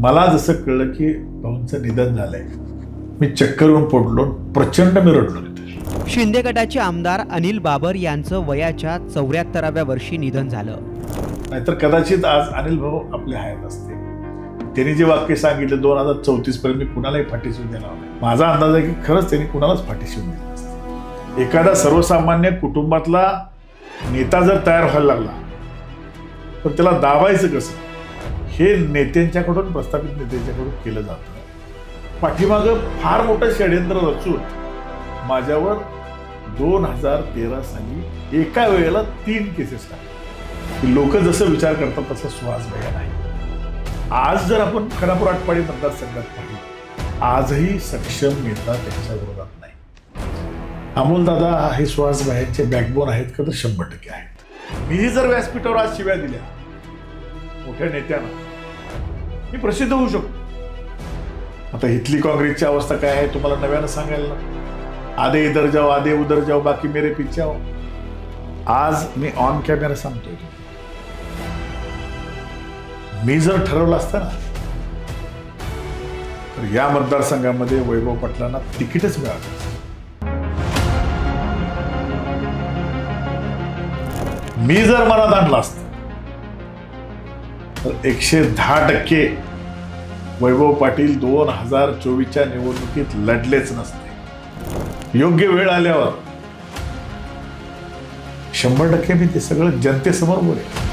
मला जसं कळलं की भाऊंचं निधन झालंय, मी चक्कर येऊन पडलो, प्रचंड मी रडलो तिथे. शिंदे गटाचे आमदार अनिल बाबर यांचं वयाच्या 74व्या वर्षी निधन झालं. नाहीतर कदाचित आज अनिल भाऊ आपले हयात असते. त्यांनी जे वाक्य सांगितलं 2034 पर्यंत मी कुणालाही फाटी शिवून देणार नाही, माझा अंदाज आहे की खरंच त्यांनी कुणालाच फाटी शिवून दिली असते. एखादा सर्वसामान्य कुटुंबातला नेता जर तयार व्हायला लागला तर त्याला दाबायचं कसं हे नेत्यांच्याकडून, प्रस्थापित नेत्यांच्याकडून केलं जातं. पाठीमागं फार मोठं षड्यंत्र रचून माझ्यावर 2013 साली एका वेळेला 3 केसेस टाकले. लोक जसं विचार करतात तसं सुहास भैया नाही. आज जर आपण खानापूर आटपाडी मतदारसंघात पाहिलं, आजही सक्षम नेता त्यांच्या विरोधात नाही. अमोलदादा हे सुहास भैयांचे बॅकबोन आहेत का? तर 100% आहेत. मीही जर व्यासपीठावर आज शिव्या दिल्या मोठ्या नेत्यांना, मी प्रसिद्ध होऊ शकतो. आता इथली काँग्रेसची अवस्था काय आहे तुम्हाला नव्यानं सांगायला ना. आधे इधर जाओ, आधे उधर जाओ, बाकी मेरे पीछे आओ. आज मी ऑन कॅमेरा सांगतोय, मी जर ठरवलं असतं ना तर या मतदारसंघामध्ये वैभव पाटलांना तिकीटच मिळालं. मी जर मनात आणलं असतं तर 110% वैभव पाटील 2024च्या निवडणुकीत लढलेच नसते. योग्य वेळ आल्यावर 100% मी ते सगळं जनतेसमोर बोलेन.